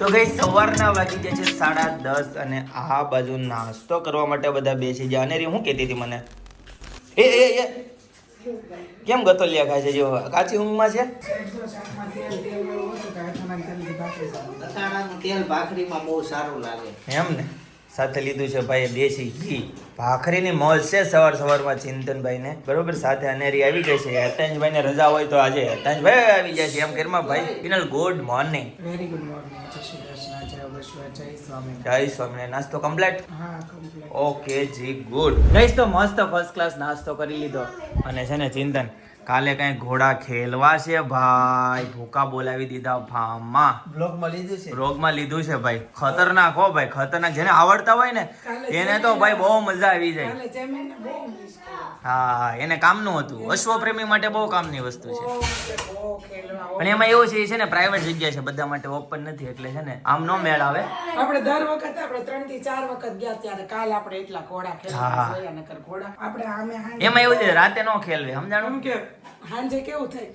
તો ગઈ સવારના વાગી ગયા છે 10:30 અને આ બાજુ નાસ્તો કરવા માટે બધા બેસી ગયા. અને હું કહેતી હતી મને એ કેમ ગતોલિયા ખાય છે? જો કાચી ઊંઘમાં છે. તેલ ભાખરીમાં બહુ સારું લાગે એમ ને સાથે લીધું છે ભાઈ દેશી ઘી. ભાખરીની મોજ છે સવારમાં ચિંતનભાઈ ને બરોબર. સાથે અનેરી આવી ગઈ છે. હેતાંશભાઈ ને રજા હોય તો આજે હેતાંશભાઈ આવી જાય છે એમ ઘરમાં ભાઈ. Final good morning. Very good morning. જય શ્રી કૃષ્ણ, જય વિશ્વ, જય સ્વામી. જય સ્વામી. નાસ્તો કમ્પ્લીટ? હા કમ્પ્લીટ. ઓકે જી ગુડ. ગઈશ તો મસ્ત ફર્સ્ટ ક્લાસ નાસ્તો કરી લીધો. અને છે ને ચિંતન કાલે કઈ ઘોડા ખેલવા છે ભાઈ. ભૂકા બોલાવી દીધા ફાર્મમાં. બ્લોગમાં લીધું છે. રોગમાં લીધું છે ભાઈ. ખતરનાક હો ભાઈ, ખતરનાક. જેને આવડતા હોય ને એને તો ભાઈ બહુ મજા આવી જાય. કાલે જમીને બહુ મિસ કર્યો. હા એને કામનું હતું. અશ્વપ્રેમી માટે બહુ કામની વસ્તુ છે. બહુ ખેલવા. અને એમાં એવું છે ને પ્રાઇવેટ જગ્યા છે, બધા માટે ઓપન નથી એટલે છે ને આમ નો મેળ આવે. આપણે દર વખત આપણે 3 થી 4 વખત ગયા ત્યારે કાલ આપણે એટલા ઘોડા ખેલવા જોયા નકર ઘોડા આપણે આમે એમાં એવું છે રાતે નો ખેલવે, સમજાણું? કે હાંજે કેવું થાય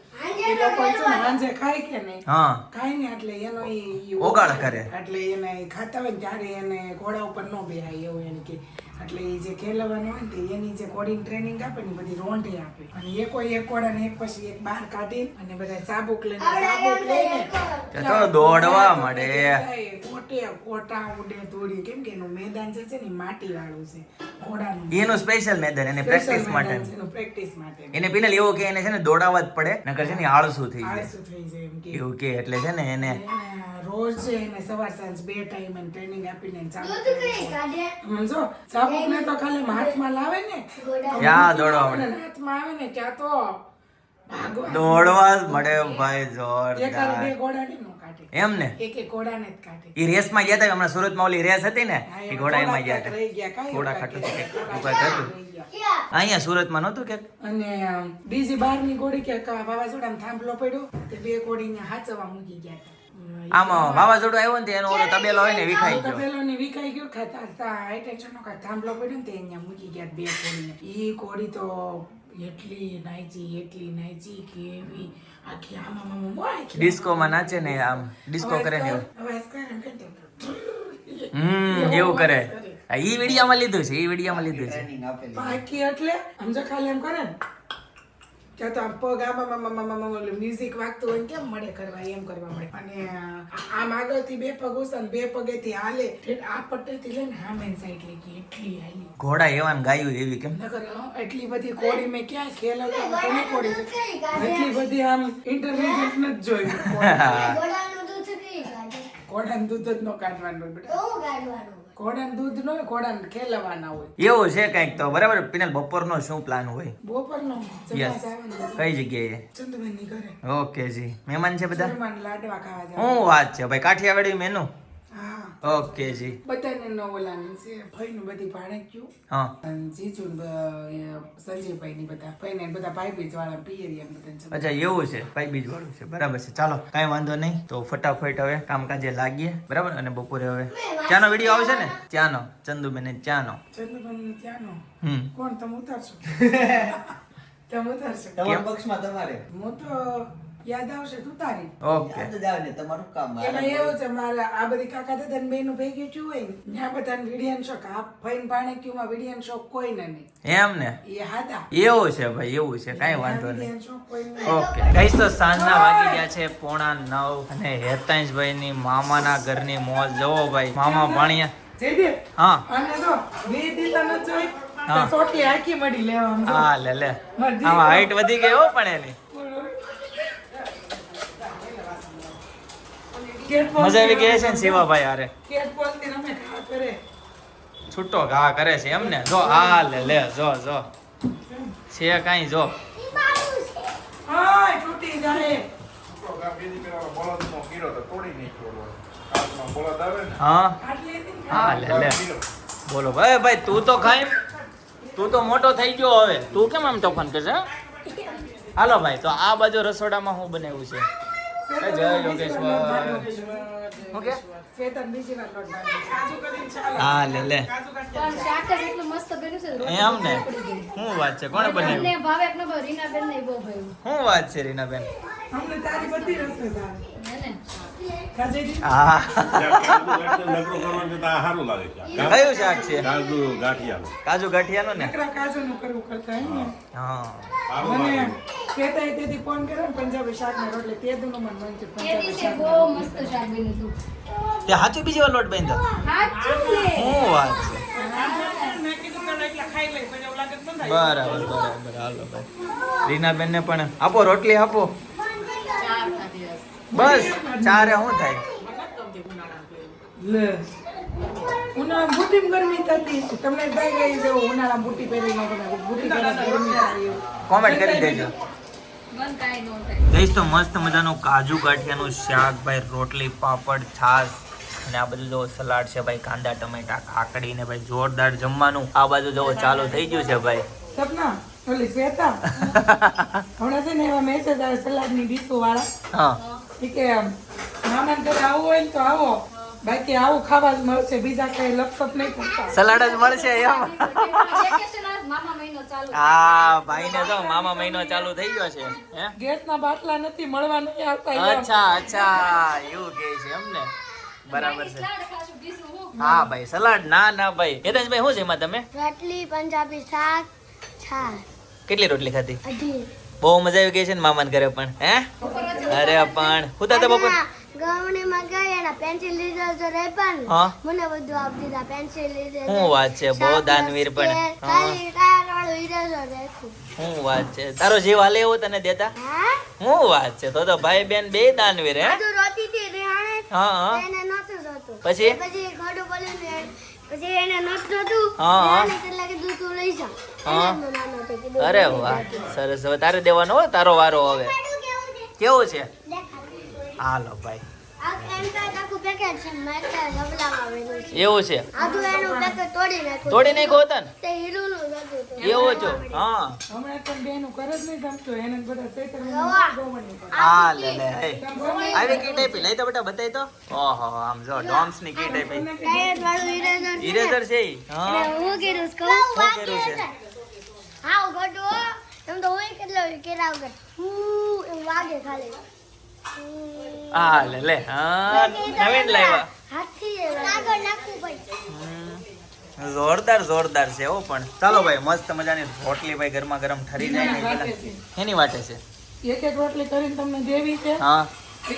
એ લોકો છે ને હાંજે ખાય કે નહીં હા ખાય ને એટલે એનો ઈ ઓગાળ કરે. એટલે એને ખાતા હોય ને ત્યારે એને ઘોડા ઉપર ન બેહાય એવું એને કે એટલે એ જે ખેલવાનું હોય ને એની જે ઘોડીની ટ્રેનિંગ આપે ને બધી રોંઢે આપે અને એક ઘોડાને એક પછી એક બહાર કાઢી અને બધા ચાબુક લઈને તો દોડવા મળે. કોટા ઉડે દોડી કેમ કે એનું મેદાન જે છે ને માટી વાળું છે ઘોડાનું. એનું સ્પેશિયલ મેદાન એને પ્રેક્ટિસ માટે. એનું પ્રેક્ટિસ માટે એને પિનલ એવું કે એને છે ને દોડાવવા જ પડે નકર છે ને આળસુ થઈ જાય આળસુ થઈ જાય એમ કે એવું કે એટલે છે ને એને રોજ છે એને સવાર સાંજ 2 ટાઈમ એને ટ્રેનિંગ આપીને સમજો ચાબુક ને તો ખાલી હાથમાં લાવે ને ક્યાં દોડવા મળે? હાથમાં આવે ને ત્યાં તો ભાગવા દોડવા જ મળે ભાઈ એક જોરદાર. બે ઘોડાને નો કાઢે એમ ને એક ઘોડાને જ કાઢે. ઈ રેસ માં ગયા હતા હમણાં સુરતમાં ઓલી રેસ હતી ને એ ઘોડા એમાં ગયા હતા. રહી ગયા કાંઈ ઘોડા કાંઈ ખાટું કાંઈ ઉપર હતું. રહી ગયા. અહીંયા સુરતમાં નહોતું કે અને બીજી બહારની ઘોડી કે વાવાઝોડામાં થાંભલો પડ્યો તે બે ઘોડીને હાચવા મૂકી ગયા હતા. આમાં વાવાઝોડું આવ્યું ને એનો ઓલો તબેલો હોય ને વિખાઈ ગયો. તબેલોને વિખાઈ ગયો ખાતા હાઈટેન્શન નો થાંભલો પડ્યો ને તે અહીંયા મૂકી ગયા બે ઘોડીને. ઈ ઘોડી તો એટલી નાચી કે એવી આખી આમાં મોય ડિસ્કો માં નાચે ને આમ ડિસ્કો કરે ને એવું. અવાજ કરે ને કઈ એવું કરે. ઈ વિડીયામાં લીધું છે, ઈ વિડીયામાં લીધું છે. બાકી એટલે સમજો ખાલી એમ કરે ને કે તો આમ પગ આમાં મ્યુઝિક વાગતું હોય કેમ મળે કરવા એમ કરવા મળે. અને આમ આગળથી બે પગ ઉસન બે પગેથી હાલે આ પટ્ટેથી લઈને હામેન સાઈડ લઈ ગઈ એટલી હાલી. ઘોડા એવા ને ગાયું એવી કેમ? નકર એટલી બધી કોડી મેં ક્યાં ખેલવતા કોની કોડી છે એટલી બધી આમ ઇન્ટરનેટ નથી જોયું. ઘોડાનું દૂધ જ ન કાઢવાનું બેટા. ઘોડાનું દૂધ ન હોય, ઘોડાને ખેલવાના હોય. એવું છે કઈક તો બરાબર. પિનલ બપોરનો શું પ્લાન હોય? બપોરનો યસ. કઈ જગ્યાએ? ચંદુબેનની ઘરે. ઓકે જી. મહેમાન છે બધા? મહેમાન લાડવા ખાવા જાય. શું વાત છે ભાઈ, કાઠિયાવાડી મેનુ. હા ઓકે જી. બધાને ન ઓલાની છે ભાઈનું બધી ભાણે ગયું. હા અને જીજુ સંજયભાઈ ની બધા ભાઈ ને બધા ભાઈ બીજ વાળા પિયરિયા બધા. અચ્છા એવું છે, ભાઈ બીજ વાળું છે. બરાબર છે. ચાલો કાંઈ વાંધો નહીં. તો ફટાફટ હવે કામકાજે લાગીએ બરાબર. અને બપોરે હવે ચાનો વિડીયો આવશે ને, ચાનો ચંદુબેન ચાનો. ચંદુબેન ત્યાંનો કોણ તમે ઉતારશો? તમે ઉતારશો તમારા પક્ષમાં તમારે હું તો યાદ આવશે તું તારી. ઓકે યાદ જ આવે ને તમારું કામ. એમાં એવું છે મારા આ બધી કાકા દાદા ને બેનું ભેગી થયું હોય ને ત્યાં બધાને વિડિયન શોખ. આ ફઈન ભાણે ક્યુમાં વિડિયન શોખ કોઈને નહીં. એમ ને એ હાદા એવું છે ભાઈ, એવું છે. કાંઈ વાંધો નહીં. વિડિયન શોખ કોઈને ઓકે ગાઈસ, તો સાંજના વાગી ગયા છે 8:45 અને હેતાંશભાઈ ની મામાના ઘરની મોજ જવો ભાઈ. મામા ભાણિયા જયદેવ. હા અને તો બે દીધા ન જોઈ હા. તો સોટી આખી મડી લેવા. હા લે લે. આમાં હાઈટ વધી ગઈ હો પણ એની. મજા આવી ગઈ છે ને શિવાભાઈ હારે? કેટ બોલ થી રમે ખા કરે. છૂટો ઘા કરે છે એમ ને. જો આ લે જો છે કાંઈ જો. હાય તૂટી જાય. હા આટલી હતી ને હા લે બોલો ભાઈ તું તો ખાઈ, તું તો મોટો થઈ ગયો હવે. તું કેમ આમ તોફાન કરશે? હાલો ભાઈ, તો આ બાજુ રસોડામાં શું બનાવ્યું છે? જય યોગેશ્વર. ઓકે સ્વેટર બીજી વાર લોટ બાંધી. કાજુ કરીને ચાલે. હા લે પણ શાક જ એટલું મસ્ત બન્યું છે રોટલી એમ ને. પડી ગઈ. શું વાત છે? કોણે બનાવ્યું? તમને ભાવે કે ન ભાવે? રીનાબેન ને બહુ ભાવ્યું. શું વાત છે રીનાબેન? અમને તારી બધી રસોઈ ભાવે. હે ને? ખાધી હતી? હા નકરો કરવાનું તો આ સારું લાગે છે કયું શાક છે કાજુ ગાંઠિયાનું કાજુ ગાંઠિયાનું ને નકરા કાજુનું કરવું કરતા એમ ને હા સારું મને લાગે કહેતા તેથી ફોન કર્યો ને પંજાબી શાક ને રોટલી તે દુનું મન મન છે એ પંજાબી દિવસે શાક બહુ મસ્ત શાક બન્યું હતું. તે સાચું બીજી વાર લોટ બાંધ્યો સાચું ને. શું વાત છે મેં કીધું પેલા એટલા ખાઈ લઈ પછી એવું લાગે તો બંધાઈ. બરાબર બરાબર હાલો ભાઈ રીનાબેન ને પણ આપો રોટલી આપો બસ ચારે શું થાય લે ઉનાળામાં બુટીમ ગરમી થતી તમને થઈ ગઈ છે ઉનાળામાં બુટી પહેરી ન ગમે બુટી પહેરી ગરમી થાય એવું. કોમેન્ટ કરી દેજો મન કાંઈ ન થાય. ગઈશ તો મસ્ત મજાનું કાજુ ગાંઠિયાનું શાક ભાઈ રોટલી પાપડ છાશ અને આ બધું જો સલાડ છે ભાઈ કાંદા ટમેટા કાકડી ને ભાઈ જોરદાર જમવાનું આ બાજુ જો ચાલુ થઈ ગયું છે ભાઈ સપના ઓલી શ્વેતા હમણાં છે ને એવા મેસેજ આવે સલાડની ડીશો વાળા હા ઈ કે મામાને ઘરે આવવું હોય ને તો આવો બાકી આવું ખાવા જ મળશે બીજા કઈ લપસપ નહીં કરતા સલાડ જ મળશે એમ વેકેશન આ મામા મહિનો ચાલુ. હા ભાઈ ને જો મામા મહિનો ચાલુ થઈ ગયો છે હે ગેસના બાટલા નથી મળવા નહીં આવતા એમ. અચ્છા અચ્છા એવું કે છે એમ ને બરાબર છે સલાડ ખાશું, બીજું હું? હા ભાઈ સલાડ ના ના ભાઈ હેતેશભાઈ શું છે એમાં તમે રોટલી પંજાબી શાક છાશ કેટલી રોટલી ખાધી અઢી બહુ મજા આવી ગઈ છે ને મામાને ઘરે પણ હે અરે પણ હું તો બપોર ગવણીમાં ગઈ અને પેન્સિલ લીધો તો રે પણ હા. મને બધું આપી દીધા પેન્સિલ લીધે શું વાત છે બહુ દાનવીર પણ હા ખાલી ટાયર વાળું ઈરેઝર રાખું શું વાત છે તારો જીવ હાલે એવો તને દેતા હા શું વાત છે તો ભાઈ બેન બે દાનવીર હે બધું રોતી હતી રેહાણે હા હા એને નહોતું જોતું પછી? પછી ઘોડું બોલ્યું ને પછી એને નહોતું જોતું હા, હા. રેહાણે એટલે કીધું તું લઈ જા હા. એને જ મને આનો તે કીધું અરે વાહ સરસ હવે તારે દેવાનો હો તારો વારો હવે કેવું છે કેવું છે દેખાડ હાલો ભાઈ આ એમ તો આખું પેકેટ છે મેં તો ઝબલામાં વેલું છે એવું છે આધું એનું પેકેટ તોડી નાખ્યું તોડી નહીં ગોતન તે હીરુનું જ હતું તો. એવું છો હા હમણાં પણ બેનું કરે જ નહીં જમતું એને બધા ચૈતર રવા. ગવણી કરે. હા લે લે હે. આવી કીટ આપી લઈ તો બેટા બતાવી તો ઓહો આમ જો ડોમ્સ ની કીટ આપી ટાયર વાળું ઈરેઝર છે ને. ઇરેઝર છે ઈ? હા એટલે હું કીધું કહું શું કર્યું છે હા હું ગઢો એમ તો હું કેટલો કેરાવ ગઢ એમ વાગે ખાલી હા લે લે હા નવીન લાવ્યા હાથથી કાગળ નાખવું પડે જોરદાર જોરદાર છે હો પણ ચાલો ભાઈ મસ્ત મજાની રોટલી ભાઈ ગરમા ગરમ ઠરી જાય ને વાટે પેલા છે. એની વાટે છે એક એક રોટલી કરીને તમને દેવી છે હા કે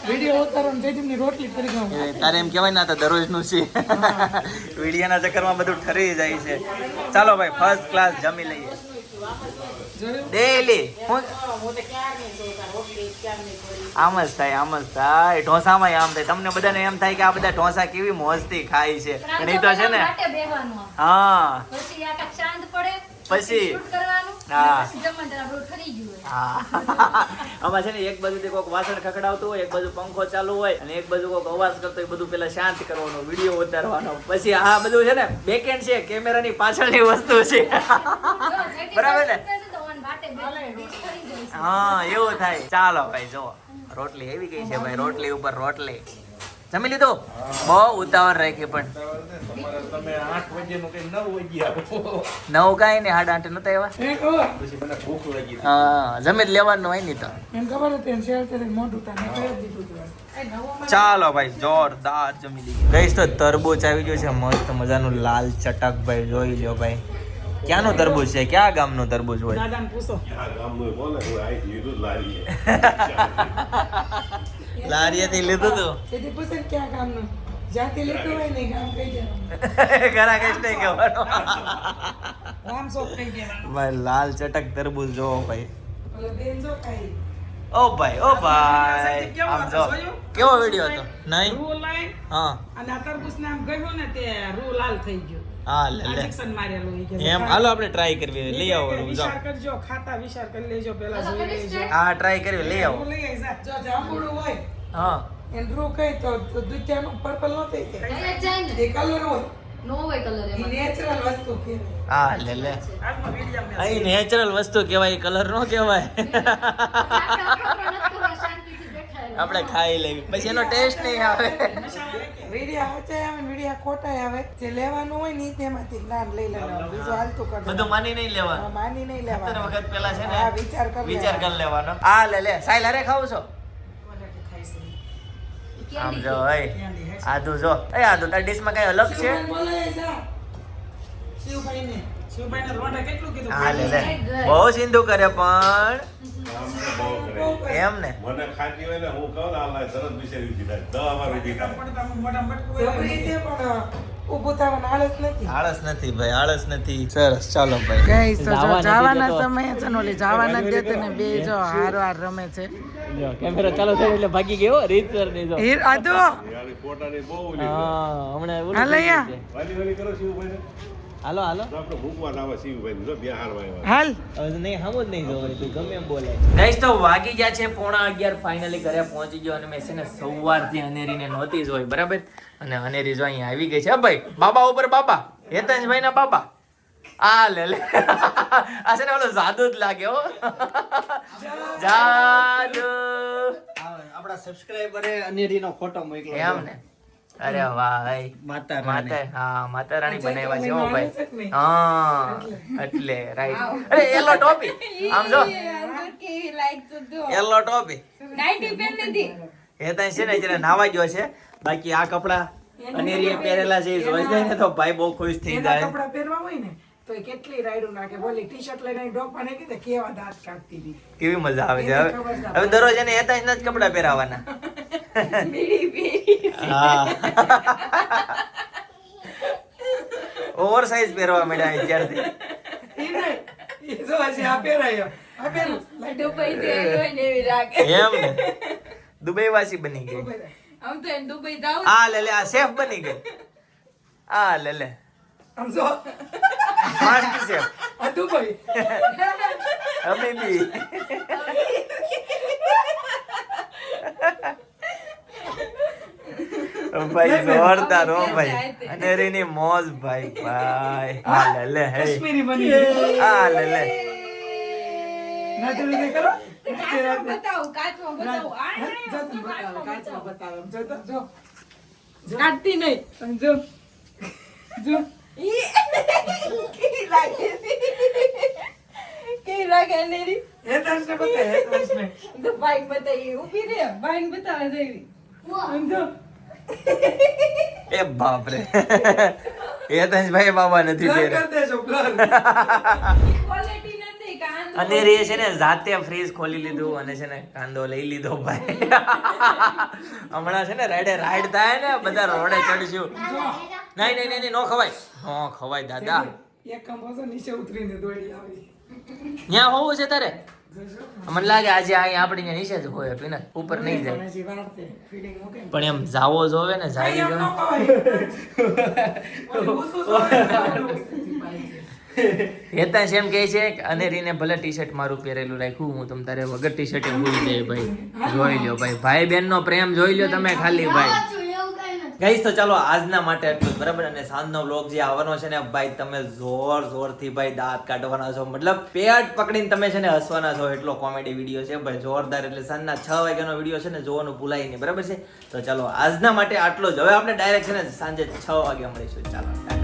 વિડીયો ઉતારો ને જયદીપની રોટલી કરી દઉં એ તારે એમ કહેવાય ને આ તો દરરોજનું છે વિડીયોના ચક્કરમાં બધું ઠરી જાય છે ચાલો ભાઈ ફર્સ્ટ ક્લાસ જમી લઈએ ડેલી આમ જ થાય ઢોસામાં આમ થાય તમને બધાને એમ થાય કે આ બધા ઢોસા કેવી મોજથી ખાય છે પણ પણ એ તો છે ને વાટે બેહવાનું. હા પછી આ કાંઈક શાંત પડે પછી? શૂટ કરવાનું હા. અને પછી જમવાનું ત્યારે આપણું ઠરી ગયું હોય. હા આમાં છે ને એક બાજુથી કોઈક વાસણ ખખડાવતું હોય એક બાજુ પંખો ચાલુ હોય અને એક બાજુ કોઈક અવાજ કરતો હોય બધું પેલા શાંત કરવાનો વિડીયો ઉતારવાનો પછી આ બધું છે ને બેકેન્ડ છે કેમેરાની પાછળની વસ્તુ છે જો, જેથી બરાબર ને? શૂટ કરશે તો ઓન વાટે બેસીને dish ઠરી જાય છે. હા એવું થાય ચાલો ભાઈ જો રોટલી એવી ગઈ છે ભાઈ રોટલી ઉપર રોટલી જમી લીધું બહુ ઉતાવળ રાખી પણ તમે 8 વાગ્યાનું કઈ 9 વાગ્યે આવો નવ કાંઈ ને 8:30 નતા એવા એ કહો પછી મને ભૂખ લાગી હા જમી જ લેવાનું હોય નહીં તો એમ ખબર હતી એમ શેર કરીને મોઢું તાને કહી જ દીધું હતું ચાલો ભાઈ જોરદાર જમી લીધું ગઈશ તો તરબૂચ આવી ગયું છે મસ્ત મજાનું લાલ ચટક ભાઈ જોઈ લ્યો ભાઈ ક્યાંનું તરબૂચ છે ક્યાં ગામનું તરબૂચ હોય દાદાને પૂછો આ ગામનું બોલે હું આઈ લીધું જ લારીએ લારીએથી લીધું તું તેથી પૂછે ને ક્યાં કામનું જ્યાંથી લીધું હોય ને એ ગામ કહી દેવાનું ઘણા કઈ નહીં કહેવાનું રામ શોખ કહી દેવાનું ભાઈ લાલ ચટક તરબૂચ જોવો ભાઈ ઓલો બેન જો ખાઈ ઓ ભાઈ આમ જો કેવો વિડીયો હતો નહીં રૂ લાઈન હા અને આ તરબૂચ નામ ગયું ને તે રૂ લાલ થઈ ગયું હા લે લે ઇન્જેક્શન મારેલું ઈ કે એમ હાલો આપણે ટ્રાય કરવી લઈ આવો રૂ જાઓ વિચાર કરજો ખાતા વિચાર કરી લેજો પેલા ચાલો, જોઈ કરીશ લેજો ને? હા ટ્રાય કરવી લઈ આવો રૂ લઈ આવી જા. જો જાંબુડું હોય હા એને રૂ કઈ તો દૂધિયાનું પર્પલ ન થઈ જાય થઈ જ જાય ને. એ કલર હોય નો હોય colour એ એમાં. નેચરલ વસ્તુ કહેવાય હા લે લે આજનો વિડીયો અહીં નેચરલ વસ્તુ કહેવાય કલર નો કહેવાય આપણે ખાઈ લેવી પછી એનો ટેસ્ટ નહીં આવે વિડીયા સાચા આવે ને વિડીયા ખોટા આવે જે લેવાનું હોય ને ઈ તેમાંથી જ્ઞાન લઈ લેવાનું બીજું હાલતું કરવાનું બધું માની નહીં લેવાનું માની નહીં 17 લેવાનું વખત પેલા છે હા, ને વિચાર કરી વિચાર કરી લેવાનો આ લે લે સાઈલ અરે ખાવ છો આમ જો હઈ આદુ જો એ આદુ તારી ડીશમાં કઈ અલગ છે શિવભાઈને રોંઢે કેટલું કીધું હા લે લે બહુ સિંધુ કરે પણ કામ તો બહુ કરે. એમ ને મને ખાતી હોય ને હું કહું ને આલા તરત વિચારી દીધા 10 વાર ઊભી થાય. જબરી છે પણ ઊભું થવાના આળસ નથી. આળસ નથી ભાઈ આળસ નથી સરસ ચાલો ભાઈ ગાઈસ તો જો જવા નથી જવાના દેતો. સમયે છે ને ઓલી જવા નથી દેતી ને બે જો હારો રમે છે જો કેમેરો ચાલુ થયો એટલે ભાગી ગયો રીત સર ને જો હીર આદુ યાર ફોટાની બહુ ઓલી છે. હા હમણાં ઓલું હાલો થઈ ગયું યા. છે. વાલી કરો શિવભાઈને. હાલો હાલો તો આપણે ભૂખવા ના આવે શિવભાઈને. જો બે હારવા આવ્યા. હાલ હવે તો નહીં હમું જ નહીં જોવાય તું ગમે એમ બોલે ગાઈસ તો વાગી ગયા છે 11:30 ફાઇનલી ઘરે પહોંચી ગયો અને મેં છે ને સવારથી અનેરીને નહોતી જોઈ બરાબર અને અનેરી જો અહીંયા આવી ગઈ છે હા ભાઈ બાબા ઉપર બાબા હેતંજભાઈ ના બાબા આ લે લે આ છે ને ઓલો જાદુ જ લાગે હો જાદુ આપણા સબસ્ક્રાઇબરે અનેરીનો ફોટો મોકલ્યો એમ ને અરે વાહ ભાઈ માતા રાણી. માતા રાણી બનાવ્યા છે હો ભાઈ હા એટલે રાઈટ અરે એલો ટોપી આમ જો એલો ટોપી એ તો છે ને જરા નાવા ગયો છે બાકી આ કપડા અનેરીએ પહેરેલા છે એ જોઈ જાય ને તો ભાઈ બહુ ખુશ થઈ એના જાય કપડાં પહેરવા હોય ને તો એ કેટલી રાયડું નાખે બોલી ટી-શર્ટ લઈને ડોપાને કીધે કેવા દાંત કાઢતી હતી કેવી મજા આવે છે હવે દરરોજ એને એતા જ કપડા પહેરાવાના હા ઓવર સાઈઝ પહેરવા મળ્યા અત્યારથી ઈ નહીં, ઈ જો હજી આ પહેરાયો આ પહેરું એમ ને દુબઈ વાસી બની ગઈ આ લે લે આ શેફ બની ગઈ આ લે લે આમ જો માસ્ટર શેફ આ દુબઈ અમે બી ભાઈ જોરદાર હો ભાઈ અનેરીની મોજ ભાઈ ભાઈ આ લે લે હે કાશ્મીરી બની ગઈ આ લે લે નાટક રીતે કરો બતાવો કાચમાં બતાવો જો તને બતાવો, કાચમાં બતાવો. જો તો, જો. કાઢતી નહીં જો જો હેતાંશને બતાય, હેતાંશને. એ બાપ રે એ ભાઈ બાબા નથી Blur પહેર્યા. કરી દેજો, blur. અને રે છે ને જાતે ફ્રીજ ખોલી લીધું અને છે ને કાંદો લઈ લીધો ભાઈ હમણાં છે ને રાઈડ થાય ને બધા રોડે ચડશું નહીં નહીં નહીં નો ખવાય નો ખવાય દાદા એક કંબોસો નીચે ઉતરીને દોડી આવી. ત્યાં હોવું છે તારે મને લાગે આજે અહીં આપણી ત્યાં નીચે જ હોય પીને ઉપર નહીં જાય પણ હજી વાર છે. Feeding મૂકે ને. પણ એમ જાવો જોવે ને જાય એમ ન જો ખવાય. ઓલી ઊસું જોવે ને ઓલું ઊસું પાય છે. હેતાંશ એમ કહે છે કે અનેરીને ભલે ટી શર્ટ મારું પહેરેલું રાખ્યું હું તમ તારે વગર ટી શર્ટે ભૂલી જાય ભાઈ જોઈ લ્યો ભાઈ ભાઈ બહેન નો પ્રેમ જોઈ લ્યો તમે ખાલી ભાઈ ગાઈસ તો ચાલો આજના માટે એટલું જ બરાબર અને સાંજનો વ્લોગ જે આવવાનો છે ને ભાઈ તમે જોરથી ભાઈ દાંત કાઢવાના છો મતલબ પેટ પકડીને તમે છે ને હસવાના છો એટલો કોમેડી વિડીયો છે ભાઈ જોરદાર એટલે સાંજના 6 વાગ્યાનો વિડીયો છે ને જોવાનું ભૂલાય નહીં બરાબર છે તો ચાલો આજના માટે આટલો જ હવે આપણે ડાયરેક્ટ છે ને સાંજે 6 વાગે મળીશું ચાલો